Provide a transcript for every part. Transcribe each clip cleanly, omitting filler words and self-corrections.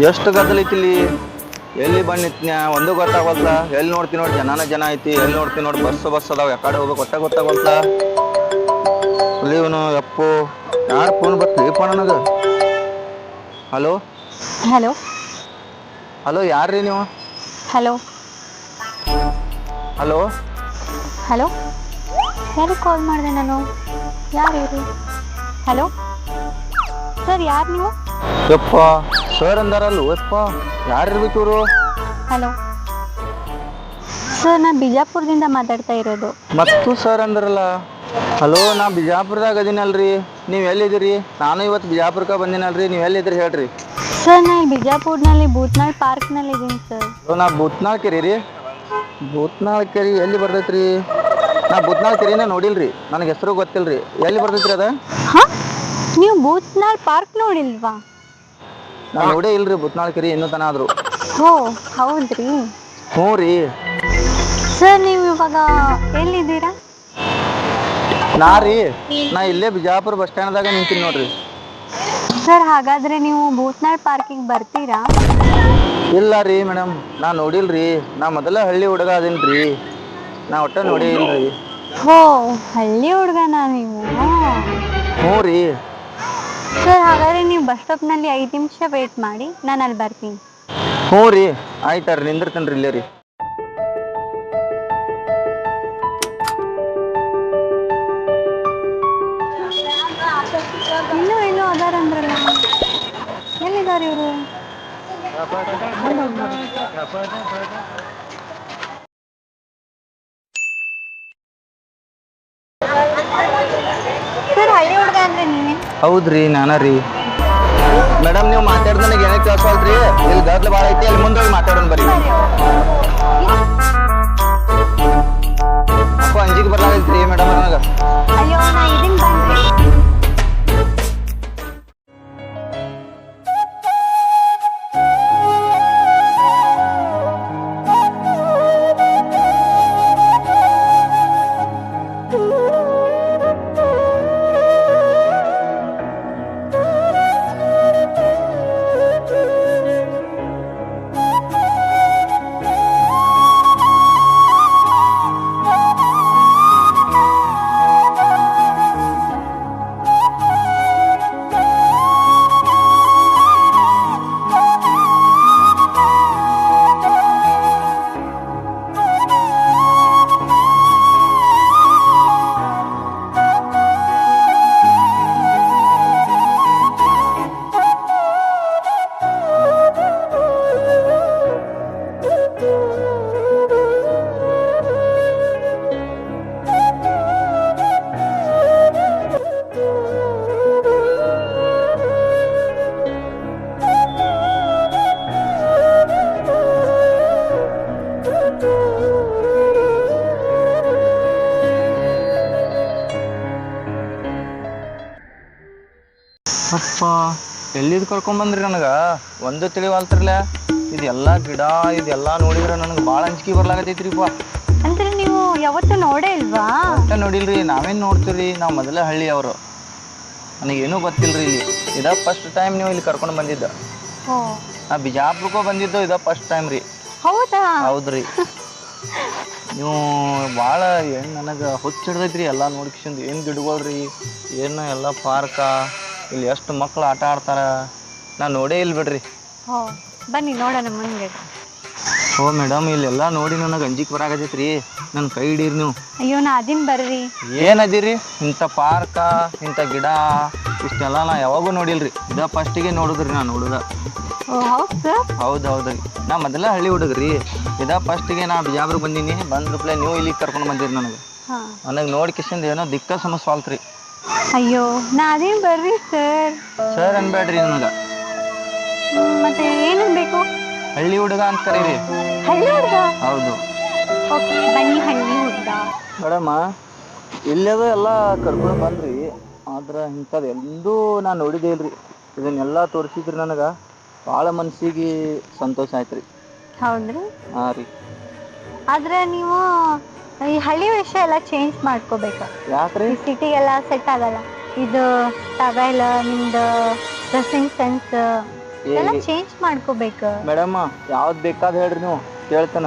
ಎಷ್ಟು ಗದ್ದಲೈತಿಲಿ ಎಲ್ಲಿ ಬಂದಿತ್ನ್ಯ ಒಂದು ಗೊತ್ತಾಗವಲ್ತ ಎಲ್ಲಿ ನೋಡ್ತೀನಿ ನೋಡಿ ಜನನ ಜನ ಐತಿ ಎಲ್ಲಿ ನೋಡ್ತೀನಿ ನೋಡಿ ಬಸ್ ಅದಾವ ಯಾಕಡೆ ಹೋಗ್ಬೇಕು ಗೊತ್ತಾಗವಲ್ತ ಅಲ್ಲಿ ಇವನು ಯಪ್ಪು ಯಾರು ಫೋನ್ ಬರ್ತೀಪ ನನಗೆ. ಹಲೋ ಹಲೋ ಹಲೋ ಯಾರ್ರೀ ನೀವು? ಹಲೋ ಹಲೋ ಹಲೋ ಯಾರಿಗೆ ಕಾಲ್ ಮಾಡಿದೆ ನಾನು? ಯಾರು ಇವರು? ಹಲೋ ಸರ್, ಯಾರು ನೀವು? ಯಪ್ಪ ಸರ್ ಅಂದಾರಲ್ಲ ಯಪ್ಪ, ಯಾರಿರ್ಬೇಕು ಇವರು? ಹಲೋ ಸರ್, ನಾನು ಬಿಜಾಪುರದಿಂದ ಮಾತಾಡ್ತಾ ಇರೋದು. ಮತ್ತು ಸರ್ ಅಂದ್ರಲ್ಲ. ಹಲೋ, ನಾ ಬಿಜಾಪುರದಾಗ ಅದೀನಲ್ರಿ, ನೀವು ಎಲ್ಲಿದ್ದೀರಿ? ನಾನು ಇವತ್ತು ಬಿಜಾಪುರಕ್ಕೆ ಬಂದಿನಲ್ರಿ, ನೀವು ಎಲ್ಲಿದ್ದೀರಿ ಹೇಳ್ರಿ? ಸರ್, ನಾನು ಬಿಜಾಪುರ್ನಲ್ಲಿ ಭೂತ್ನಾಳ್ ಪಾರ್ಕ್ನಲ್ಲಿ ಇದ್ದೀನಿ ಸರ್. ನಾ ಭೂತ್ನಾಳ್ ಕೆರಿ ರೀ. ಭೂತ್ನಾಳ್ ಕೆರಿ ಎಲ್ಲಿ ಬರ್ತೈತ್ರಿ? ನಾ ಭೂತ್ನಾಳ್ ಕೆರಿನ ನೋಡಿಲ್ರಿ, ನನಗೆ ಹೆಸರು ಗೊತ್ತಿಲ್ರಿ, ಎಲ್ಲಿ ಬರ್ತೈತ್ರಿ ಅದ? ಹಾಂ, ನೀವು ಭೂತ್ನಾಳ್ ಪಾರ್ಕ್ ನೋಡಿಲ್ವಾ? ನಾನು ನೋಡೇ ಇಲ್ರಿ ಭೂತ್ನಾಳ್ ಕೆರಿ ಇನ್ನೂ ತನ ಆದ್ರು. ಓ ಹೌದ್ರಿ. ಹ್ಞೂ ರೀ. ಸರ್, ನೀವು ಇವಾಗ ಎಲ್ಲಿದ್ದೀರಾ? ನಾ ಇಲ್ಲೇ ಬಿಜಾಪುರ ಬಸ್ ಸ್ಟ್ಯಾಂಡ್ದಾಗ ನಿಂತೀನಿ ನೋಡ್ರಿ. ಸರ್, ಹಾಗಾದ್ರೆ ನೀವು ಭೂತ್ನಾಳ್ ಪಾರ್ಕಿಗೆ ಬರ್ತೀರಾ? ಇಲ್ಲ ರೀ ಮೇಡಮ್, ನಾ ನೋಡಿಲ್ರಿ, ನಾ ಮೊದಲ ಹಳ್ಳಿ ಹುಡುಗ ಅದೇನ್ರಿ, ನಾ ಒಟ್ಟ ನೋಡೇ ಇಲ್ರಿ. ಹೋ, ಹಳ್ಳಿ ಹುಡುಗನಾ ನೀವು? ಹ್ಞೂ ರೀ. ಸರ್, ಹಾಗಾದ್ರೆ ನೀವು ಬಸ್ ಸ್ಟಾಪ್ನಲ್ಲಿ 5 ನಿಮಿಷ ವೇಟ್ ಮಾಡಿ, ನಾನು ಅಲ್ಲಿ ಬರ್ತೀನಿ. ಹ್ಞೂ ರೀ, ಆಯ್ತಾರ ನಿಂದಿರ್ತೇನೆ ರೀ ಇಲ್ಲೇ ರೀ. ಇನ್ನೂ ಅದಾರಂದ್ರಲ್ಲ, ಎಲ್ಲಿದ್ದಾರೆ ಇವರು? ಸರ್, ಹಳ್ಳಿ ಹುಡುಗ ಅಂದ್ರೆ ನೀವೇ? ಹೌದ್ರಿ, ನಾನ ರೀ. ಮೇಡಮ್, ನೀವು ಮಾತಾಡ್ದ ನನಗೆ ಏನೇ ಕೇಳಿಸಲ್ರಿ, ಇಲ್ಲಿ ಗದ್ದಲ ಭಾಳ ಐತಿ, ಅಲ್ಲಿ ಮುಂದೆ ಹೋಗಿ ಮಾತಾಡೋಣ ಬರ್ರಿ. ಅಪ್ಪ ಅಂಜಿಗೆ ಬರ್ಲಾಗೈತ್ರಿ ಮೇಡಮ್ ನನಗೆ. ಅಯ್ಯೋ, ನಾ ಇದೀನಿ ಬನ್ರಿ. ಅಪ್ಪ ಎಲ್ಲಿದ್ದು ಕರ್ಕೊಂಬಂದ್ರಿ ನನಗೆ ಒಂದು ತಿಳಿವಾಲ್ತಿರ್ಲ. ಇದೆಲ್ಲ ಗಿಡ ಇದೆಲ್ಲ ನೋಡಿದ್ರೆ ನನಗೆ ಭಾಳ ಅಂಜಿಕೆ ಬರ್ಲಾಗತೈತ್ರಿಪ್ಪ. ಅಂದ್ರೆ ನೀವು ಯಾವತ್ತೂ ನೋಡೇ ಇಲ್ವಾ? ಒಟ್ಟ ನೋಡಿಲ್ರಿ, ನಾವೇನು ನೋಡ್ತೀವಿ, ನಾವು ಮೊದಲೇ ಹಳ್ಳಿ ಅವರು, ನನಗೇನೂ ಗೊತ್ತಿಲ್ರಿ. ಇದ ಫಸ್ಟ್ ಟೈಮ್ ನೀವು ಇಲ್ಲಿ ಕರ್ಕೊಂಡು ಬಂದಿದ್ದ. ನಾ ಬಿಜಾಪುರಕ್ಕೂ ಬಂದಿದ್ದು ಇದ ಫಸ್ಟ್ ಟೈಮ್ ರೀ. ಹೌದಾ? ಹೌದ್ರಿ. ನೀವು ಭಾಳ ಏನು ನನಗೆ ಹುಚ್ಚಿಡ್ದೈತ್ರಿ ಎಲ್ಲ ನೋಡ್ಕಿಸಿಂದು. ಏನು ಗಿಡಗಳ್ರಿ, ಏನು ಎಲ್ಲ ಪಾರ್ಕ, ಇಲ್ಲಿ ಎಷ್ಟು ಮಕ್ಳು ಆಟ ಆಡ್ತಾರ, ನಾ ನೋಡೇ ಇಲ್ಲ ಬಿಡ್ರಿ. ಬನ್ನಿ ನೋಡೋಣ ಮುಂದೆ. ಓ ಮೇಡಮ್, ಇಲ್ಲೆಲ್ಲ ನೋಡಿ ನನಗೆ ಅಂಜಿಕೆ ಬರಾಕತೈತ್ರಿ, ನನ್ನ ಕೈ ಹಿಡೀರಿ ನೀವು. ಅಯ್ಯೋ, ನಾ ಅದೀನಿ ಬರ್ರಿ. ಏನದಿರಿ, ಇಂಥ ಪಾರ್ಕ ಇಂಥ ಗಿಡ ಇಷ್ಟೆಲ್ಲ ನಾ ಯಾವಾಗೂ ನೋಡಿಲ್ರಿ, ಇದ ಫಸ್ಟಿಗೆ ನೋಡಿದ್ರಿ ನಾ ನೋಡುದ. ಹೌದ್ರಿ, ನಾ ಮೊದಲ ಹಳ್ಳಿ ಹುಡುಗ್ರಿ, ಇದ ಫಸ್ಟಿಗೆ ನಾ ಬಿಜಾಪುರ ಬಂದೀನಿ. ಬಂದ್ರಪ್ಲೆ ನೀವು ಇಲ್ಲಿಗೆ ಕರ್ಕೊಂಡು ಬಂದಿರಿ ನನಗೆ ನೋಡಿ ಕಿಶಿಂದ ಏನೋ ದಿಕ್ಕ ಸಮಸ್ವಾಲ್ತ್ರಿ. ಅಯ್ಯೋ, ನಾ ಅದೇನು ಬರ್ರಿ ಸರ್. ಸರ್ ಅನ್ಬೇಡ್ರಿ ನನಗೆ. ಮತ್ತೆ ಏನೇನು ಬೇಕು? ಹಳ್ಳಿ ಹುಡುಗ ಅಂತ ಕರೀರಿ. ಹಳ್ಳಿ ಹುಡುಗ? ಹೌದು. ಬನ್ನಿ ಹಳ್ಳಿ ಹುಡುಗ. ಮೇಡಮ್ಮ, ಇಲ್ಲದ ಎಲ್ಲ ಕರ್ಕೊಂಡು ಬಂದ್ರಿ, ಆದ್ರೆ ಇಂಥದ್ದು ಎಲ್ಲೂ ನಾನು ನೋಡಿದ್ದೇ ಇಲ್ರಿ. ಇದನ್ನೆಲ್ಲ ತೋರಿಸಿದ್ರಿ ನನಗೆ, ಭಾಳ ಮನಸ್ಸಿಗೆ ಸಂತೋಷ ಆಯ್ತು ರೀ. ಹೌದ್ರಿ? ಹಾಂ ರೀ. ಆದರೆ ನೀವು ಈ ಹಳ್ಳಿ ವಿಷಯ ಎಲ್ಲ ಚೇಂಜ್ ಮಾಡ್ಕೋಬೇಕು. ಯಾಕ್ರಿ? ಸಿಟಿಗೆಲ್ಲ ಸೆಟ್ ಆಗಲ್ಲ. ಇದು ಟವೆಲ್, ನಿಮ್ದು ಡ್ರೆಸ್ಸಿಂಗ್ ಸೆನ್ಸ್ ಎಲ್ಲ ಚೇಂಜ್ ಮಾಡ್ಕೋಬೇಕು. ಮೇಡಮ್ ಯಾವ್ದು ಬೇಕಾದ ಹೇಳ್ರಿ ನೀವು ಕೇಳ್ತಾನ.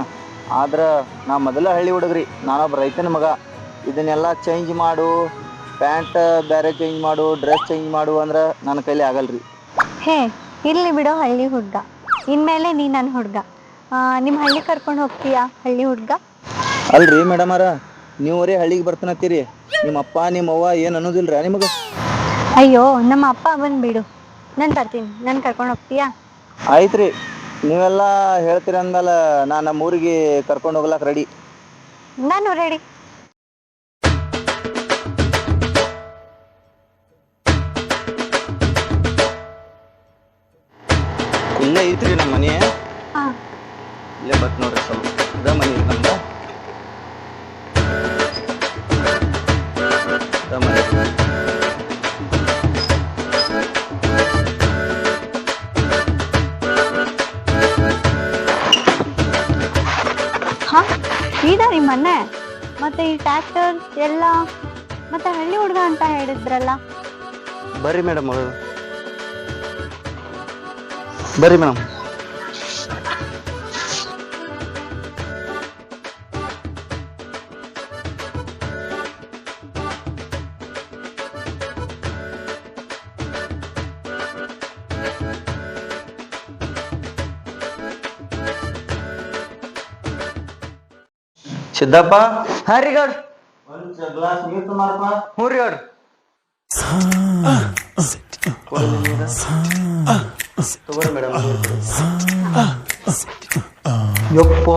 ಆದ್ರೆ ನಾ ಮೊದಲ ಹಳ್ಳಿ ಹುಡುಗ್ರಿ, ನಾನೊಬ್ಬ ರೈತನ ಮಗ. ಇದನ್ನೆಲ್ಲ ಚೇಂಜ್ ಮಾಡು, ಪ್ಯಾಂಟ್ ಬೇರೆ ಚೇಂಜ್ ಮಾಡು, ಡ್ರೆಸ್ ಚೇಂಜ್ ಮಾಡು ಅಂದ್ರೆ ನನ್ನ ಕೈಲಿ ಆಗಲ್ರಿ. ಹೇ ಇರ್ಲಿ ಬಿಡೋ ಹಳ್ಳಿ ಹುಡ್ಗ, ಇನ್ಮೇಲೆ ನೀ ನನ್ನ ಹುಡ್ಗ. ನಿಮ್ಮ ಹಳ್ಳಿ ಕರ್ಕೊಂಡು ಹೋಗ್ತೀಯಾ ಹಳ್ಳಿ ಹುಡ್ಗ? ಅಲ್ರಿ ಮೇಡಮರ, ನೀವರೇ ಹಳ್ಳಿಗೆ ಬರ್ತಾನತ್ತೀರಿ, ನಿಮ್ಮ ಅಪ್ಪ ನಿಮ್ಮ ಅವ್ವ ಏನು ಅನ್ನೋದಿಲ್ರ ನಿಮಗೆ? ಅಯ್ಯೋ ನಮ್ಮ ಅಪ್ಪ ಬಂದ್ಬಿಡು, ನಾನು ಬರ್ತೀನಿ, ನಾನು ಕರ್ಕೊಂಡು ಹೋಗ್ತೀಯಾ? ಆಯ್ತು ರೀ, ನೀವೆಲ್ಲ ಹೇಳ್ತೀರಿ ಅಂದಮೇಲೆ ನಾನು ನಮ್ಮ ಊರಿಗೆ ಕರ್ಕೊಂಡು ಹೋಗ್ಲಾಕ ರೆಡಿ. ನಾನು ರೆಡಿ. ಇಲ್ಲೇ ಐತ್ರಿ ನಮ್ಮ ಮನೆ. ಹಾಂ ಇಲ್ಲೇ ಬತ್ ನೋಡ್ರಿ, ಸ್ವಲ್ಪ ಇದ ಮನೆ ಐತೆ ನಮ್ದು. ಇದ ಮನೆ. ಹಾಂ ಇದ ನಿಮ್ಮ ಮನೆ, ಮತ್ತೆ ಈ ಟ್ರ್ಯಾಕ್ಟರ್ ಎಲ್ಲ, ಮತ್ತೆ ಹಳ್ಳಿ ಹುಡ್ಗ ಅಂತ ಹೇಳಿದ್ರಲ್ಲ? ಬರ್ರಿ ಮೇಡಮ್ ಅವರು, ಬರ್ರಿ ಮೇಡಮ್. ಸಿದ್ದಪ್ಪ. ಹಾ ರೀ ಗೌಡ್ರ. ಒಂದು ಗ್ಲಾಸ್ ನೀರು ತುಂಬಾರಪ್ಪ. ಹ್ಞೂ ರೀ ಗೌಡ್ರ. ತಗೋರಿ ಮೇಡಮ್. ಯಪ್ಪ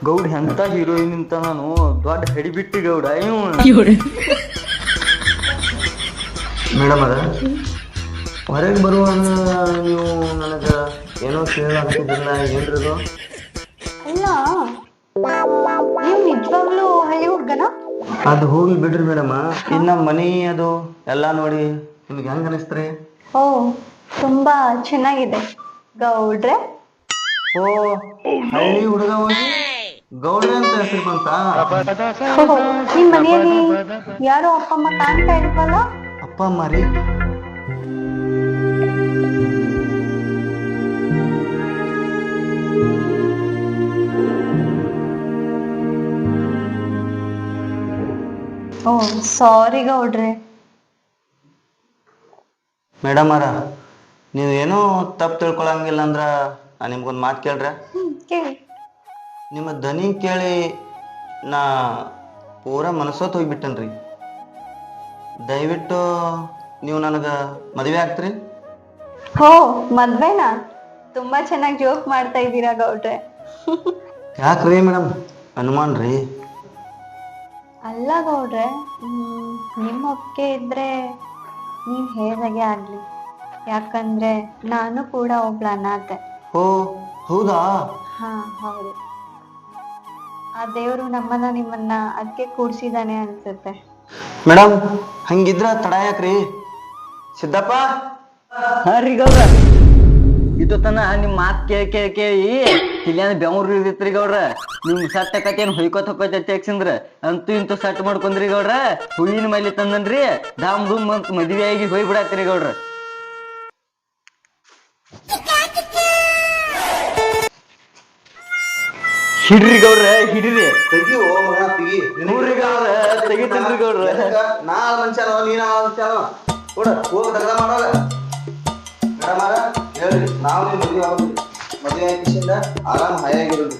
ಗೌಡ ಎಂತ ಹೀರೋಯಿನ್ ಅಂತ ನಾನು ದೊಡ್ಡ ಹಿಡಿಬಿಟ್ಟಿ ಗೌಡ ಇವ್. ಮೇಡಮ್ ಅದ ಹೊರಗೆ ಬರುವಾಗ ನೀವು ನನಗೆ ಏನೋ ಕೇಳಾಗ್ತಿದ್ದಿಲ್ಲ, ಏನ್ರದು? ಅಲ್ಲ ನೀವು ನಿಜವಾಗ್ಲೂ ಹಳ್ಳಿ ಹುಡ್ಗನ? ಅದು ಹೋಗಿ ಬಿಡ್ರಿ ಮೇಡಮ್, ಇನ್ನು ಮನೆ ಅದು ಎಲ್ಲ ನೋಡಿ ನಿಮ್ಗೆ ಹೆಂಗೆ ಅನಿಸ್ತ್ರಿ? ಓ ತುಂಬಾ ಚೆನ್ನಾಗಿದೆ ಗೌಡ್ರೆ. ಓ ಹಳ್ಳಿ ಹುಡುಗ ಹೋಗಿ ಗೌಡ್ರೆ ಅಂತ ಹೆಸರು ಬಂತ? ನಿಮ್ ಮನೆಯಲ್ಲಿ ಯಾರು ಅಪ್ಪ ಅಮ್ಮ ಕಾಣ್ತಾ ಇಲ್ವಲ್ಲ? ಅಪ್ಪ ಅಮ್ಮ ರೀ? ಓ ಸಾರಿ ಗೌಡ್ರೆ. ಮೇಡಮ್ ಅರ, ನೀವು ಏನೋ ತಪ್ಪು ತಿಳ್ಕೊಳಂಗಿಲ್ಲ ಅಂದ್ರೆ ನಾನು ನಿಮ್ಗೊಂದು ಮಾತು ಕೇಳ್ರೆ? ಕೇಳಿ. ನಿಮ್ಮ ಧ್ವನಿ ಕೇಳಿ ನಾ ಪೂರ ಮನಸ್ಸೋತ್ ಹೋಗ್ಬಿಟ್ಟೇನ್ರಿ. ದಯವಿಟ್ಟು ನೀವು ನನಗೆ ಮದುವೆ ಆಗ್ತೀರಿ? ಹೋ ಮದ್ವೆನಾ? ತುಂಬಾ ಚೆನ್ನಾಗಿ ಜೋಕ್ ಮಾಡ್ತಾ ಇದ್ದೀರಾ ಗೌಡ್ರೆ. ಯಾಕ್ರಿ ಮೇಡಮ್, ಅನುಮಾನ ರೀ? ಅಲ್ಲ ಗೌಡ್ರೆ, ನಿಮ್ಮ ಒಪ್ಪಿಗೆ ಇದ್ರೆ ನೀವು ಹೇಳ್ದಾಗೆ ಆಗ್ಲಿ. ಯಾಕಂದ್ರೆ ನಾನು ಕೂಡ ಒಬ್ಳ ಅನಾಥೆ. ಓ ಹೌದಾ? ಹಾ ಹೌದು. ಆ ದೇವರು ನಮ್ಮನ್ನ ನಿಮ್ಮನ್ನ ಅದಕ್ಕೆ ಕೂಡ್ಸಿದಾನೆ ಅನ್ಸುತ್ತೆ. ಮೇಡಮ್ ಹಂಗಿದ್ರ ತಡ ಯಾಕ್ರಿ? ಸಿದ್ದಪ್ಪ. ಹಾ ರೀ ಗೌಡ್ರ. ಇದು ತನ ನಿಮ್ ಮಾತ್ ಕೇಳಿ ಇಲ್ಲೇನ ಬೆವ್ರು ಇರ್ದಿತ್ರಿ ಗೌಡ್ರ. ನಿಮ್ ಸಟ್ಟ ಕತ್ತೇನ್ ಹೊಯ್ಕೋತ ತೆಗ್ಸಿಂದ್ರ ಅಂತೂ ಇಂತೂ ಸಟ್ ಮಾಡ್ಕೊಂಡ್ರಿ ಗೌಡ್ರ. ಹೂವಿನ ಮೈಲಿ ತಂದನ್ರಿ, ಧಾಮ್ ಧೂಮ್ ಅಂತ ಮದ್ವೆ ಆಗಿ ಹೋಯ್ ಬಿಡಾತ್ರಿ ಗೌಡ್ರ. ಹಿಡ್ರಿ ಗೌಡ್ರ, ಹಿಡ್ರಿ. ತೆಗಿಯೋ ಮಗ, ತೆಗಿ. ನೋಡ್ರಿ ಗೌಡ್ರ, ತೆಗಿತೀನ್ರಿ ಗೌಡ್ರ. ನಾ ಮನುಷ್ಯನೋ ನೀನ ಮನುಷ್ಯನೋ? ಕೊಡ ಹೋಗಿ ದಗದ ಮಾಡೋಗ. ಮೇಡಮ್ ಹೇಳ್ರಿ, ನಾವು ನೀವು ಮದುವೆ ಆಗೋದು, ಮದುವೆ ಆಗಿಸಿಂದ ಆರಾಮ್ ಹಾಯಾಗಿರೋದು.